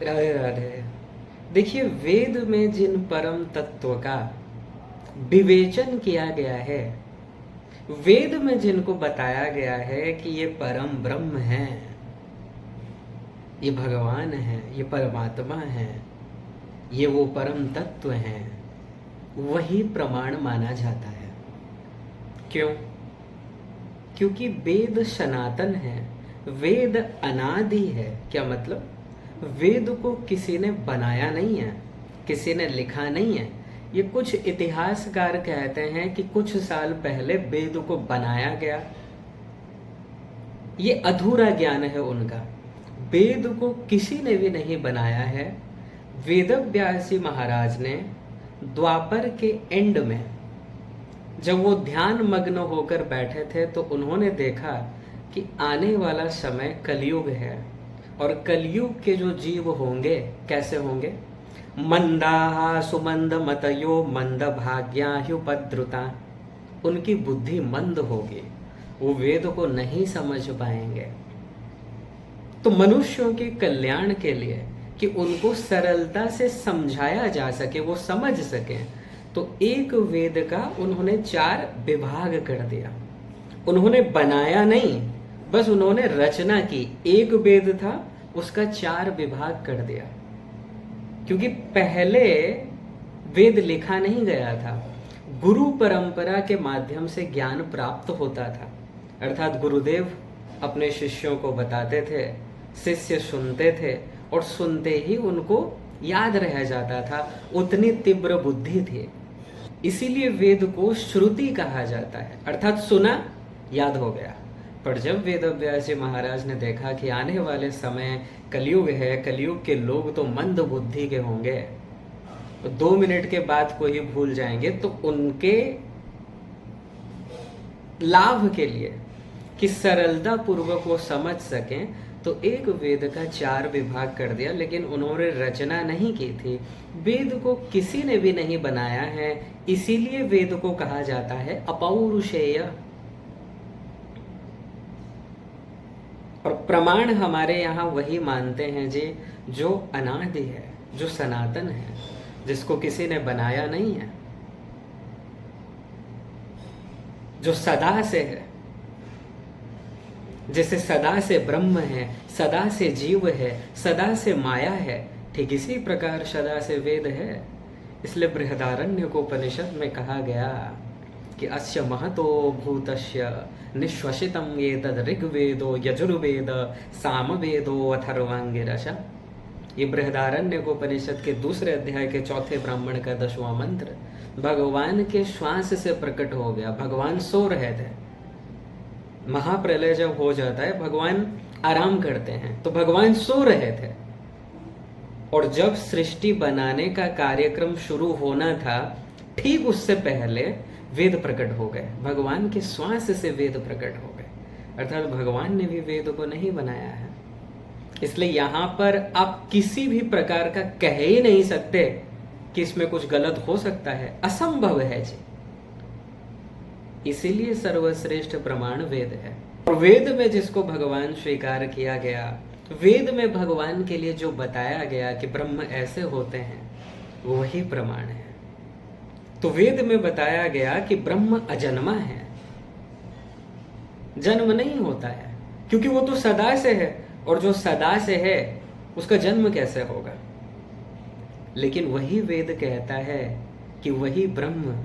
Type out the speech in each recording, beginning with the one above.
राधे राधे। देखिए, वेद में जिन परम तत्व का विवेचन किया गया है, वेद में जिनको बताया गया है कि ये परम ब्रह्म है, ये भगवान है, ये परमात्मा है, ये वो परम तत्व हैं, वही प्रमाण माना जाता है। क्यों? क्योंकि वेद सनातन है, वेद अनादि है। क्या मतलब? वेद को किसी ने बनाया नहीं है, किसी ने लिखा नहीं है। ये कुछ इतिहासकार कहते हैं कि कुछ साल पहले वेद को बनाया गया। ये अधूरा ज्ञान है उनका। वेद को किसी ने भी नहीं बनाया है। वेदव्यासी महाराज ने द्वापर के एंड में जब वो ध्यान मग्न होकर बैठे थे तो उन्होंने देखा कि आने वाला समय कलयुग है, और कलयुग के जो जीव होंगे कैसे होंगे? मंदाहा सुमंद मतयो मंद भाग्या ह्युपद्रुता। उनकी बुद्धि मंद होगी, वो वेद को नहीं समझ पाएंगे। तो मनुष्यों के कल्याण के लिए कि उनको सरलता से समझाया जा सके, वो समझ सके, तो एक वेद का उन्होंने 4 विभाग कर दिया। उन्होंने बनाया नहीं, बस उन्होंने रचना की। एक वेद था, उसका 4 विभाग कर दिया। क्योंकि पहले वेद लिखा नहीं गया था, गुरु परंपरा के माध्यम से ज्ञान प्राप्त होता था। अर्थात गुरुदेव अपने शिष्यों को बताते थे, शिष्य सुनते थे, और सुनते ही उनको याद रह जाता था, उतनी तीव्र बुद्धि थी। इसीलिए वेद को श्रुति कहा जाता है, अर्थात सुना, याद हो गया। पर जब वेदव्यास महाराज ने देखा कि आने वाले समय कलयुग है, कलयुग के लोग तो मंद बुद्धि के होंगे, 2 मिनट के बाद को ही भूल जाएंगे, तो उनके लाभ के लिए कि सरलता पूर्वक वो समझ सकें, तो एक वेद का 4 विभाग कर दिया। लेकिन उन्होंने रचना नहीं की थी, वेद को किसी ने भी नहीं बनाया है, इसीलिए वेद को कहा जाता है अपौरुषेय। और प्रमाण हमारे यहाँ वही मानते हैं जी, जो अनादि है, जो सनातन है, जिसको किसी ने बनाया नहीं है, जो सदा से है, जैसे सदा से ब्रह्म है, सदा से जीव है, सदा से माया है, ठीक इसी प्रकार सदा से वेद है। इसलिए बृहदारण्यकोपनिषद में कहा गया कि अस्य महतो भूतस्य निश्वसितम एतद् ऋग्वेदो यजुर्वेद सामवेदो अथर्वांगिरस। ये बृहदारण्यकोपनिषद के 2 अध्याय के 4 ब्राह्मण का 10वां मंत्र भगवान के श्वास से प्रकट हो गया। भगवान सो रहे थे, महाप्रलय जब हो जाता है भगवान आराम करते हैं, तो भगवान सो रहे थे, और जब सृष्टि बनाने का कार्यक्रम शुरू होना था, ठीक उससे पहले वेद प्रकट हो गए। भगवान के श्वास से वेद प्रकट हो गए, अर्थात भगवान ने भी वेद को नहीं बनाया है। इसलिए यहां पर आप किसी भी प्रकार का कह ही नहीं सकते कि इसमें कुछ गलत हो सकता है, असंभव है जी। इसीलिए सर्वश्रेष्ठ प्रमाण वेद है। और वेद में जिसको भगवान स्वीकार किया गया, वेद में भगवान के लिए जो बताया गया कि ब्रह्म ऐसे होते हैं, वही प्रमाण है। तो वेद में बताया गया कि ब्रह्म अजन्मा है, जन्म नहीं होता है, क्योंकि वो तो सदा से है, और जो सदा से है उसका जन्म कैसे होगा? लेकिन वही वेद कहता है कि वही ब्रह्म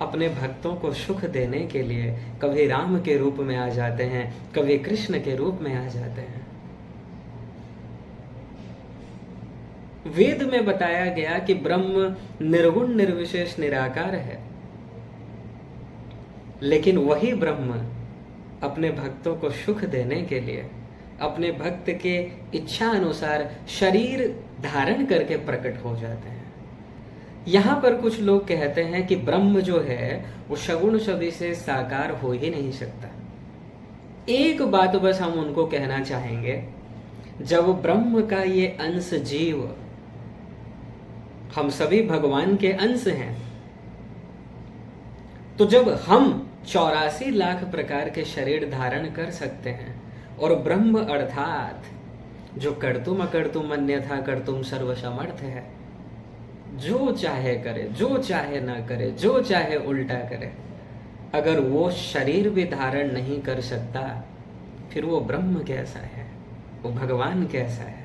अपने भक्तों को सुख देने के लिए कभी राम के रूप में आ जाते हैं, कभी कृष्ण के रूप में आ जाते हैं। वेद में बताया गया कि ब्रह्म निर्गुण निर्विशेष निराकार है, लेकिन वही ब्रह्म अपने भक्तों को सुख देने के लिए अपने भक्त के इच्छा अनुसार शरीर धारण करके प्रकट हो जाते हैं। यहाँ पर कुछ लोग कहते हैं कि ब्रह्म जो है वो सगुण सभी से साकार हो ही नहीं सकता। एक बात बस हम उनको कहना चाहेंगे, जब ब्रह्म का ये अंश जीव, हम सभी भगवान के अंश हैं, तो जब हम 84 लाख प्रकार के शरीर धारण कर सकते हैं, और ब्रह्म अर्थात जो कर्तुम अकर्तुम अन्यथा कर्तुम सर्वसमर्थ है, जो चाहे करे, जो चाहे ना करे, जो चाहे उल्टा करे। अगर वो शरीर भी धारण नहीं कर सकता, फिर वो ब्रह्म कैसा है, वो भगवान कैसा है?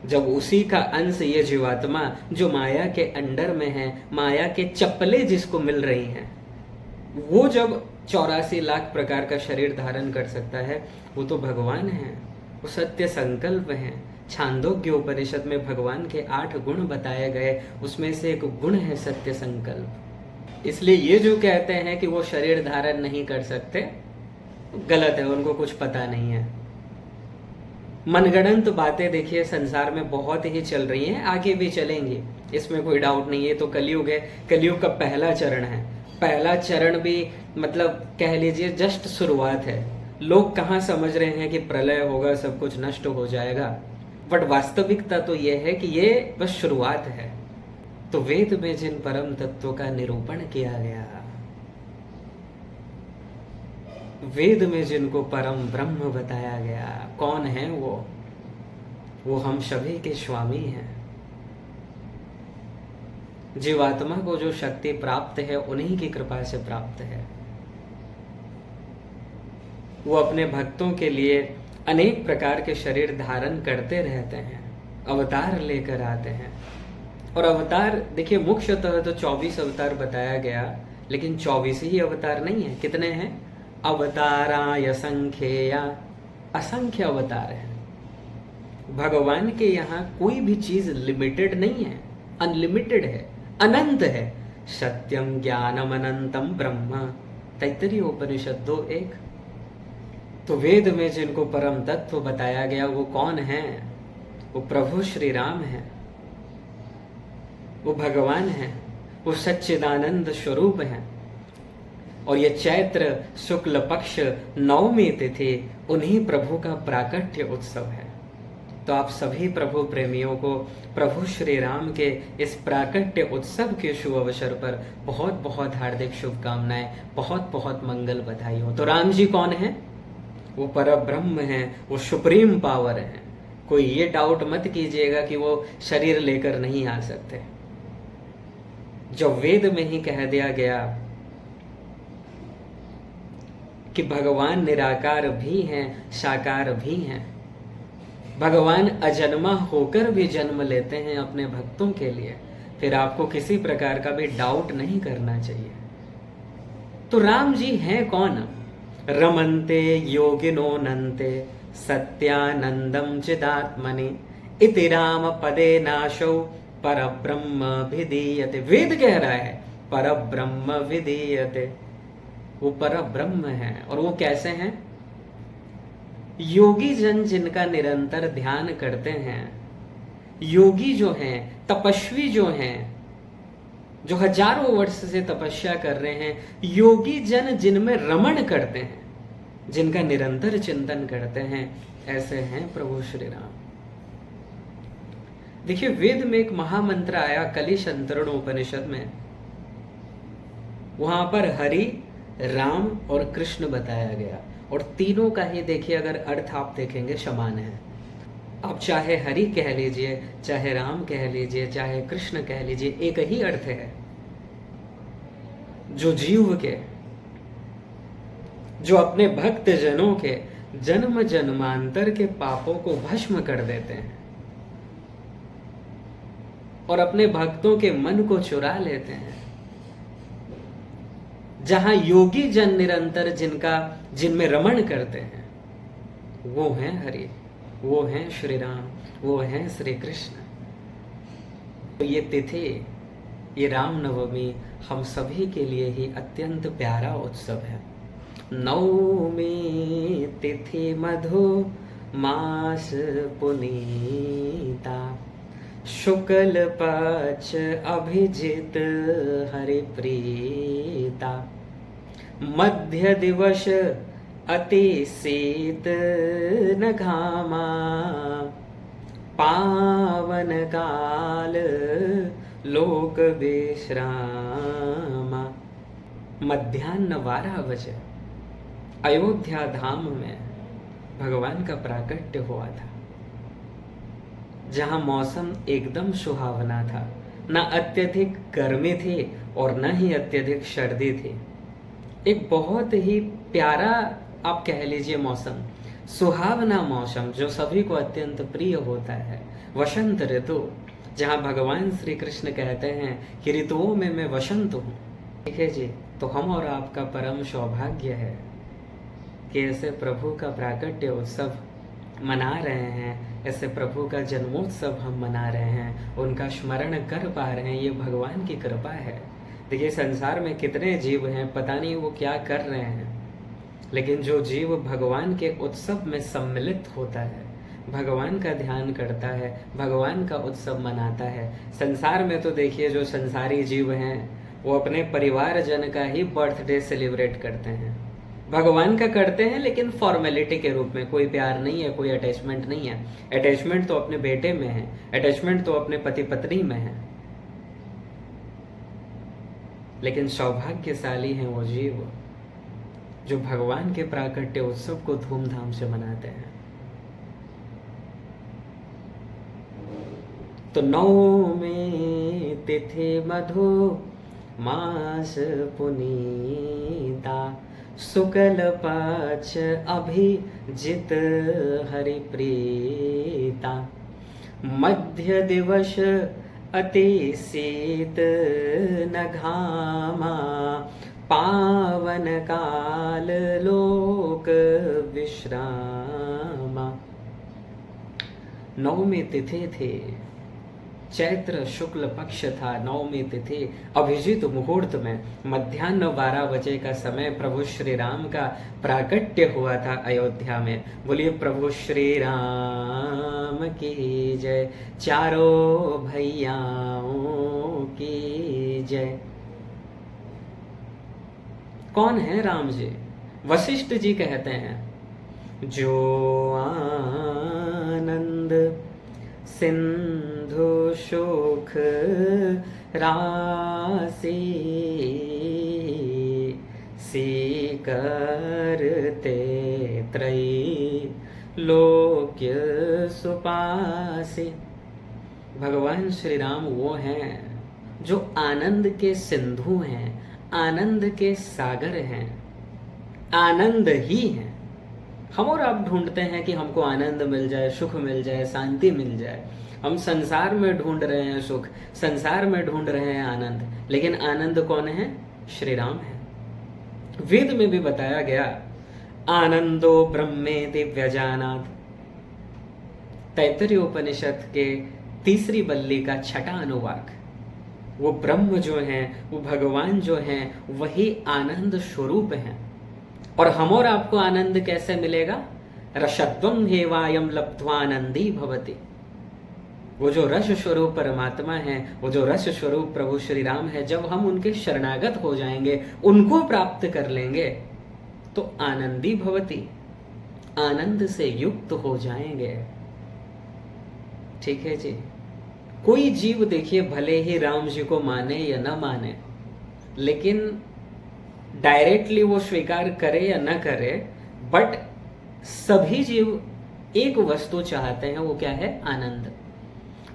जब उसी का अंश ये जीवात्मा जो माया के अंडर में है, माया के चप्पलें जिसको मिल रही हैं, वो जब 84 लाख प्रकार का शरीर धारण कर सकता है, वो तो भगवान है, वो सत्य संकल्प है। छांदोग्य उपनिषद में भगवान के 8 गुण बताए गए, उसमें से एक गुण है सत्य संकल्प। इसलिए ये जो कहते हैं कि वो शरीर धारण नहीं कर सकते, गलत है, उनको कुछ पता नहीं है। मनगढ़ंत बातें देखिए संसार में बहुत ही चल रही हैं, आगे भी चलेंगी, इसमें कोई डाउट नहीं है। तो कलयुग है, कलयुग का पहला चरण है। पहला चरण भी मतलब कह लीजिए जस्ट शुरुआत है। लोग कहाँ समझ रहे हैं कि प्रलय होगा, सब कुछ नष्ट हो जाएगा, बट वास्तविकता तो यह है कि ये बस शुरुआत है। तो वेद में जिन परम तत्वों का निरूपण किया गया, वेद में जिनको परम ब्रह्म बताया गया, कौन है वो हम सभी के स्वामी हैं। जीवात्मा को जो शक्ति प्राप्त है उन्हीं की कृपा से प्राप्त है। वो अपने भक्तों के लिए अनेक प्रकार के शरीर धारण करते रहते हैं, अवतार लेकर आते हैं। और अवतार देखिए मुख्यतः तो 24 अवतार बताया गया, लेकिन 24 ही अवतार नहीं है। कितने हैं? अवताराय संख्येया, असंख्य अवतार है। भगवान के यहाँ कोई भी चीज लिमिटेड नहीं है, अनलिमिटेड है, अनंत है। सत्यम ज्ञानम अनंतम ब्रह्म, तैत्तरीय उपनिषद 2:1। तो वेद में जिनको परम तत्व बताया गया वो कौन है? वो प्रभु श्री राम है, वो भगवान है, वो सच्चिदानंद स्वरूप है। और ये चैत्र शुक्ल पक्ष नवमी तिथि उन्हीं प्रभु का प्राकट्य उत्सव है। तो आप सभी प्रभु प्रेमियों को प्रभु श्री राम के इस प्राकट्य उत्सव के शुभ अवसर पर बहुत बहुत हार्दिक शुभकामनाएं, बहुत बहुत मंगल बधाई हो। तो राम जी कौन है? वो परब्रह्म है, वो सुप्रीम पावर है। कोई ये डाउट मत कीजिएगा कि वो शरीर लेकर नहीं आ सकते। जो वेद में ही कह दिया गया कि भगवान निराकार भी हैं, साकार भी हैं। भगवान अजन्मा होकर भी जन्म लेते हैं अपने भक्तों के लिए, फिर आपको किसी प्रकार का भी डाउट नहीं करना चाहिए। तो राम जी हैं कौन? रमन्ते योगिनो नन्ते सत्यानंदम चिदात्मनि इति राम पदे नाशौ परब्रह्म विधीयते। वेद कह रहा है परब्रह्म विधीयते, वो परब्रह्म है। और वो कैसे हैं? योगी जन जिनका निरंतर ध्यान करते हैं, योगी जो हैं, तपस्वी जो हैं, जो हजारों वर्ष से तपस्या कर रहे हैं, योगी जन जिनमें रमण करते हैं, जिनका निरंतर चिंतन करते हैं, ऐसे हैं प्रभु श्री राम। देखिए वेद में एक महामंत्र आया कलिश अंतरण उपनिषद में, वहां पर हरि, राम और कृष्ण बताया गया। और तीनों का ही देखिए अगर अर्थ आप देखेंगे समान है। आप चाहे हरि कह लीजिए, चाहे राम कह लीजिए, चाहे कृष्ण कह लीजिए, एक ही अर्थ है। जो जीव के, जो अपने भक्त जनों के जन्म जन्मांतर के पापों को भस्म कर देते हैं और अपने भक्तों के मन को चुरा लेते हैं, जहां योगी जन निरंतर जिनमें रमण करते हैं, वो हैं हरि, वो हैं श्री राम, वो हैं श्री कृष्ण। तो ये तिथि, ये रामनवमी हम सभी के लिए ही अत्यंत प्यारा उत्सव है। नवमी तिथि मधु मास पुनीता, शुक्ल पक्ष अभिजित हरिप्रीता, मध्य दिवस अति शीत न घामा, पावन काल लोक विश्रामा। मध्याह्न 12 बजे अयोध्या धाम में भगवान का प्राकट्य हुआ था, जहां मौसम एकदम सुहावना था, ना अत्यधिक गर्मी थी और न ही अत्यधिक सर्दी थी। एक बहुत ही प्यारा, आप कह लीजिए, मौसम, सुहावना मौसम जो सभी को अत्यंत प्रिय होता है, वसंत ऋतु, जहां भगवान श्री कृष्ण कहते हैं कि ऋतुओं में मैं वसंत हूँ। ठीक है जी, तो हम और आपका परम सौभाग्य है कि ऐसे प्रभु का प्राकट्य उत्सव मना रहे हैं, ऐसे प्रभु का जन्मोत्सव हम मना रहे हैं, उनका स्मरण कर पा रहे हैं। ये भगवान की कृपा है। देखिए, संसार में कितने जीव हैं, पता नहीं वो क्या कर रहे हैं, लेकिन जो जीव भगवान के उत्सव में सम्मिलित होता है, भगवान का ध्यान करता है, भगवान का उत्सव मनाता है। संसार में तो देखिए, जो संसारी जीव हैं वो अपने परिवारजन का ही बर्थडे सेलिब्रेट करते हैं, भगवान का करते हैं लेकिन फॉर्मेलिटी के रूप में। कोई प्यार नहीं है, कोई अटैचमेंट नहीं है। अटैचमेंट तो अपने बेटे में है, अटैचमेंट तो अपने पति पत्नी में है। लेकिन सौभाग्यशाली हैं वो जीव जो भगवान के प्राकट्य उत्सव को धूमधाम से मनाते हैं। तो नवमी तिथि मधु मास पुनीता, शुक्ल पक्ष अभिजित हरिप्रीता, मध्य दिवस अति शीत न घामा, पावन काल लोक विश्रामा। नवमी तिथि थी, चैत्र शुक्ल पक्ष था, नवमी तिथि, अभिजीत मुहूर्त में मध्याह्न 12 बजे का समय प्रभु श्री राम का प्राकट्य हुआ था अयोध्या में। बोलिए प्रभु श्री राम की जय, चारों भैयाओं की जय। कौन है राम जी? वशिष्ठ जी कहते हैं, जो आनंद सिंधु सुख राशि, सी करते त्रयी लोक्य सुपासी। भगवान श्री राम वो हैं जो आनंद के सिंधु हैं, आनंद के सागर हैं, आनंद ही हैं। हम और आप ढूंढते हैं कि हमको आनंद मिल जाए, सुख मिल जाए, शांति मिल जाए। हम संसार में ढूंढ रहे हैं सुख, संसार में ढूंढ रहे हैं आनंद, लेकिन आनंद कौन है? श्री राम है। वेद में भी बताया गया, आनंदो ब्रह्मे दिव्यजानात्। तैत्तरीय उपनिषद के तीसरी बल्ली का छठा अनुवाक। वो ब्रह्म जो हैं, वो भगवान जो हैं, वही आनंद स्वरूप हैं। और हम और आपको आनंद कैसे मिलेगा? रसत्वं हेवायम लब्ध्वानंदी भवति। वो जो रस स्वरूप परमात्मा है, वो जो रस स्वरूप प्रभु श्री राम है, जब हम उनके शरणागत हो जाएंगे, उनको प्राप्त कर लेंगे, तो आनंदी भवति, आनंद से युक्त हो जाएंगे। ठीक है जी। कोई जीव देखिए, भले ही राम जी को माने या न माने, लेकिन डायरेक्टली वो स्वीकार करे या न करे, बट सभी जीव एक वस्तु चाहते हैं। वो क्या है? आनंद।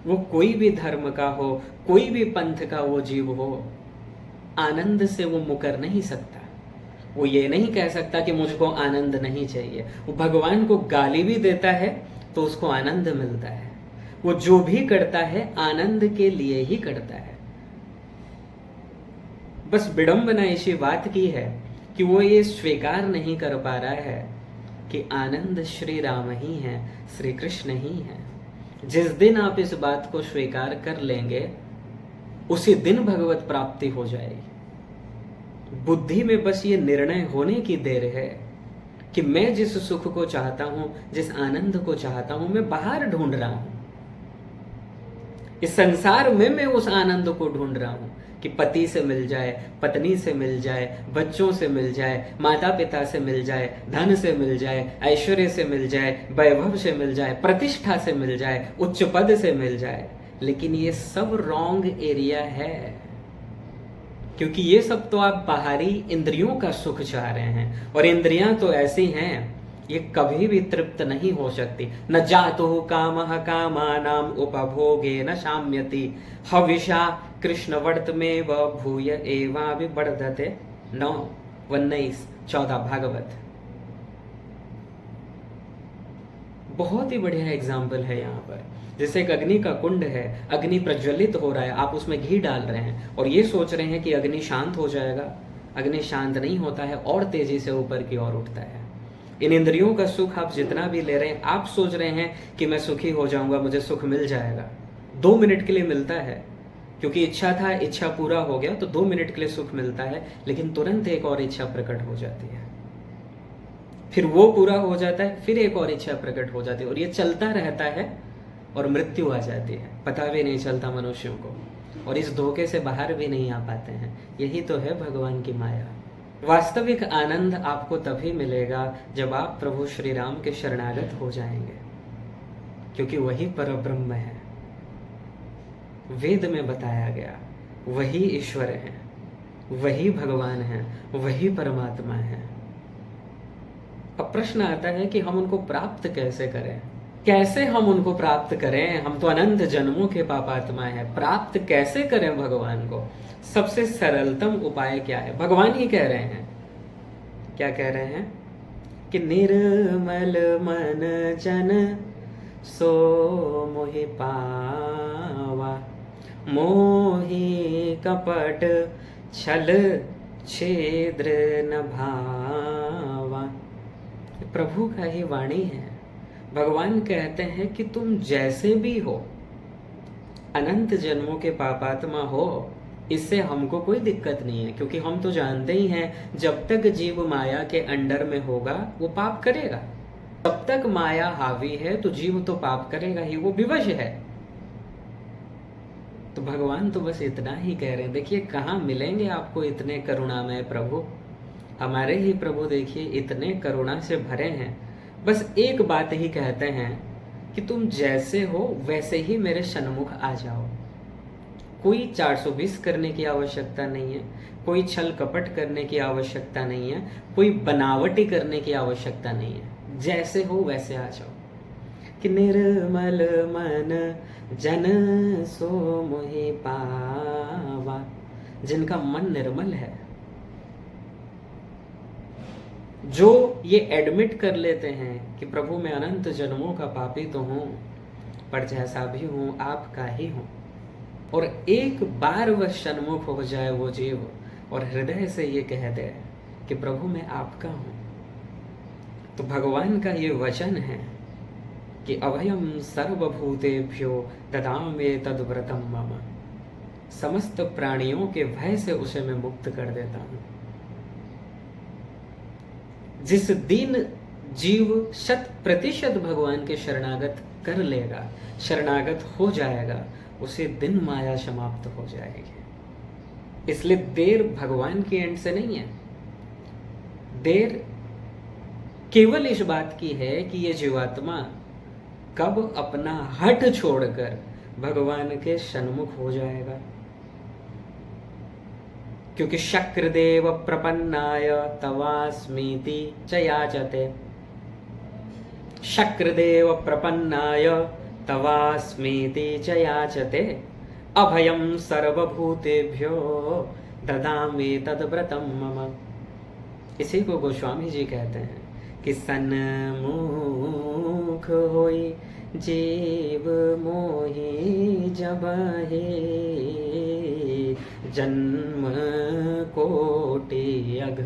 वो कोई भी धर्म का हो, कोई भी पंथ का वो जीव हो, आनंद से वो मुकर नहीं सकता। वो ये नहीं कह सकता कि मुझको आनंद नहीं चाहिए। वो भगवान को गाली भी देता है तो उसको आनंद मिलता है। वो जो भी करता है आनंद के लिए ही करता है। बस विडंबना इसी बात की है कि वो ये स्वीकार नहीं कर पा रहा है कि आनंद श्री राम ही हैं, श्री कृष्ण ही हैं। जिस दिन आप इस बात को स्वीकार कर लेंगे, उसी दिन भगवत प्राप्ति हो जाएगी। बुद्धि में बस ये निर्णय होने की देर है कि मैं जिस सुख को चाहता हूं, जिस आनंद को चाहता हूं, मैं बाहर ढूंढ रहा हूं। इस संसार में मैं उस आनंद को ढूंढ रहा हूं कि पति से मिल जाए, पत्नी से मिल जाए, बच्चों से मिल जाए, माता पिता से मिल जाए, धन से मिल जाए, ऐश्वर्य से मिल जाए, वैभव से मिल जाए, प्रतिष्ठा से मिल जाए, उच्च पद से मिल जाए। लेकिन ये सब रॉन्ग एरिया है, क्योंकि ये सब तो आप बाहरी इंद्रियों का सुख चाह रहे हैं। और इंद्रियां तो ऐसी हैं ये कभी भी तृप्त नहीं हो सकती। न जातु कामः कामानाम उपभोगे न शाम्यति हविषा कृष्णवर्तमेव भूय एवाभिवर्धते। 9:19-14 भागवत। बहुत ही बढ़िया एग्जाम्पल है यहाँ पर। जैसे एक अग्नि का कुंड है, अग्नि प्रज्वलित हो रहा है, आप उसमें घी डाल रहे हैं और ये सोच रहे हैं कि अग्नि शांत हो जाएगा। अग्नि शांत नहीं होता है और तेजी से ऊपर की ओर उठता है। इन इंद्रियों का सुख आप जितना भी ले रहे हैं, आप सोच रहे हैं कि मैं सुखी हो जाऊंगा, मुझे सुख मिल जाएगा। 2 मिनट के लिए मिलता है, क्योंकि इच्छा था, इच्छा पूरा हो गया तो 2 मिनट के लिए सुख मिलता है, लेकिन तुरंत एक और इच्छा प्रकट हो जाती है, फिर वो पूरा हो जाता है, फिर एक और इच्छा प्रकट हो जाती है, और ये चलता रहता है और मृत्यु आ जाती है। पता भी नहीं चलता मनुष्यों को, और इस धोखे से बाहर भी नहीं आ पाते हैं। यही तो है भगवान की माया। वास्तविक आनंद आपको तभी मिलेगा जब आप प्रभु श्री राम के शरणागत हो जाएंगे, क्योंकि वही परब्रह्म है। वेद में बताया गया वही ईश्वर है, वही भगवान है, वही परमात्मा है। अब प्रश्न आता है कि हम उनको प्राप्त कैसे करें, कैसे हम उनको प्राप्त करें। हम तो अनंत जन्मों के पापात्मा हैं, प्राप्त कैसे करें भगवान को। सबसे सरलतम उपाय क्या है, भगवान ही कह रहे हैं। क्या कह रहे हैं कि निर्मल मन जन सो मोहि पावा, मोहि कपट छल छिद्र न भावा। प्रभु का ही वाणी है। भगवान कहते हैं कि तुम जैसे भी हो, अनंत जन्मों के पापात्मा हो, इससे हमको कोई दिक्कत नहीं है, क्योंकि हम तो जानते ही हैं जब तक जीव माया के अंडर में होगा वो पाप करेगा। जब तक माया हावी है तो जीव तो पाप करेगा ही, वो विवश है। तो भगवान तो बस इतना ही कह रहे हैं। देखिए कहाँ मिलेंगे आपको इतने करुणामय प्रभु। हमारे ही प्रभु देखिए इतने करुणा से भरे हैं। बस एक बात ही कहते हैं कि तुम जैसे हो वैसे ही मेरे सन्मुख आ जाओ। कोई 420 करने की आवश्यकता नहीं है, कोई छल कपट करने की आवश्यकता नहीं है, कोई बनावटी करने की आवश्यकता नहीं है। जैसे हो वैसे आ जाओ। कि निर्मल मन जन सो मोहि पावा, जिनका मन निर्मल है, जो ये एडमिट कर लेते हैं कि प्रभु मैं अनंत जन्मों का पापी तो हूं, पर जैसा भी हूं आपका ही हूं, और एक बार वह सन्मुख हो जाए वो जीव और हृदय से ये कह दे कि प्रभु मैं आपका हूं, तो भगवान का ये वचन है कि अभयम सर्वभूतेभ्यो ददामि तद्व्रतम मम, समस्त प्राणियों के भय से उसे मैं मुक्त कर देता हूं। जिस दिन जीव 100% भगवान के शरणागत कर लेगा, शरणागत हो जाएगा, उसी दिन माया समाप्त हो जाएगी। इसलिए देर भगवान की एंड से नहीं है, देर केवल इस बात की है कि ये जीवात्मा कब अपना हठ छोड़कर भगवान के सन्मुख हो जाएगा। क्योंकि शक्रदेव प्रपन्नाय तवास्मीति च याचते, शक्रदेव प्रपन्नाय तवास्मीति च याचते, अभयम सर्वभूतेभ्यो ददामि तद्व्रतम मम। इसी को गोस्वामी जी कहते हैं कि सन्मुख होई जीव मोहि जबहि, जन्म कोटि अघ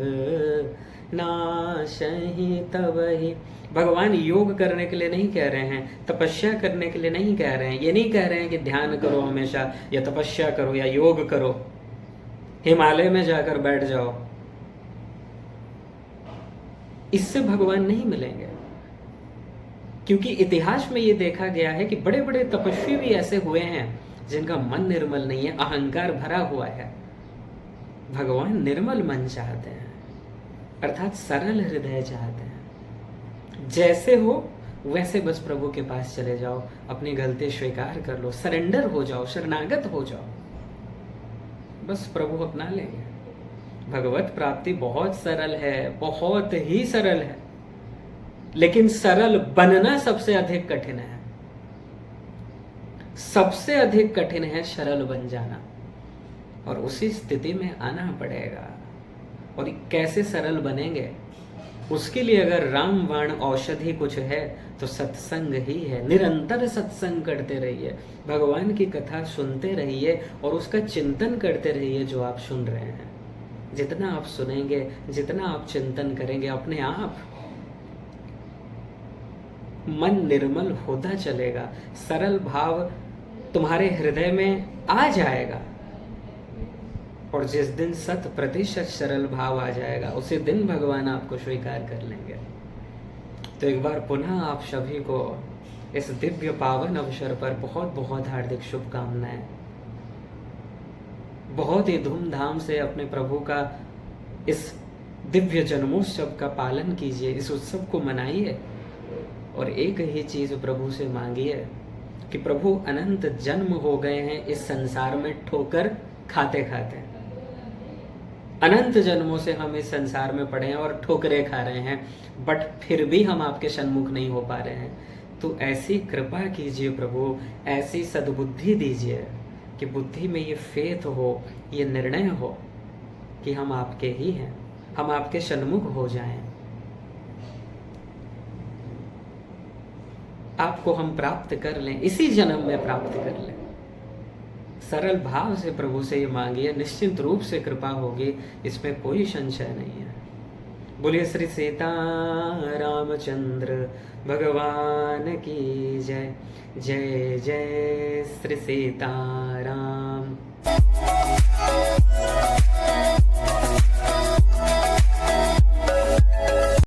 नाशहि तबहि। भगवान योग करने के लिए नहीं कह रहे हैं, तपस्या करने के लिए नहीं कह रहे हैं। ये नहीं कह रहे हैं कि ध्यान करो हमेशा, या तपस्या करो, या योग करो, हिमालय में जाकर बैठ जाओ। इससे भगवान नहीं मिलेंगे, क्योंकि इतिहास में ये देखा गया है कि बड़े बड़े तपस्वी भी ऐसे हुए हैं जिनका मन निर्मल नहीं है, अहंकार भरा हुआ है। भगवान निर्मल मन चाहते हैं, अर्थात सरल हृदय चाहते हैं। जैसे हो वैसे बस प्रभु के पास चले जाओ, अपनी गलती स्वीकार कर लो, सरेंडर हो जाओ, शरणागत हो जाओ, बस प्रभु अपना लेंगे। भगवत प्राप्ति बहुत सरल है, बहुत ही सरल है। लेकिन सरल बनना सबसे अधिक कठिन है। सबसे अधिक कठिन है सरल बन जाना, और उसी स्थिति में आना पड़ेगा। और कैसे सरल बनेंगे? उसके लिए अगर रामबाण औषधि कुछ है तो सत्संग ही है। निरंतर सत्संग करते रहिए, भगवान की कथा सुनते रहिए और उसका चिंतन करते रहिए जो आप सुन रहे हैं। जितना आप सुनेंगे, जितना आप चिंतन करेंगे, अपने आप मन निर्मल होता चलेगा। सरल भाव तुम्हारे हृदय में आ जाएगा, और जिस दिन 100% सरल भाव आ जाएगा उसी दिन भगवान आपको स्वीकार कर लेंगे। तो एक बार पुनः आप सभी को इस दिव्य पावन अवसर पर बहुत बहुत हार्दिक शुभकामनाएं। बहुत ही धूमधाम से अपने प्रभु का इस दिव्य जन्मोत्सव का पालन कीजिए, इस उत्सव को मनाइए, और एक ही चीज प्रभु से मांगिए कि प्रभु अनंत जन्म हो गए हैं इस संसार में ठोकर खाते खाते। अनंत जन्मों से हम इस संसार में पड़े हैं और ठोकरें खा रहे हैं, बट फिर भी हम आपके सन्मुख नहीं हो पा रहे हैं। तो ऐसी कृपा कीजिए प्रभु, ऐसी सद्बुद्धि दीजिए कि बुद्धि में ये फेथ हो, ये निर्णय हो कि हम आपके ही हैं, हम आपके सन्मुख हो जाएं। आपको हम प्राप्त कर लें, इसी जन्म में प्राप्त कर लें। सरल भाव से प्रभु से ये मांगिए, निश्चित रूप से कृपा होगी, इसमें कोई संशय नहीं है। बोलिए श्री सीता रामचंद्र भगवान की जय। जय जय श्री सीता राम।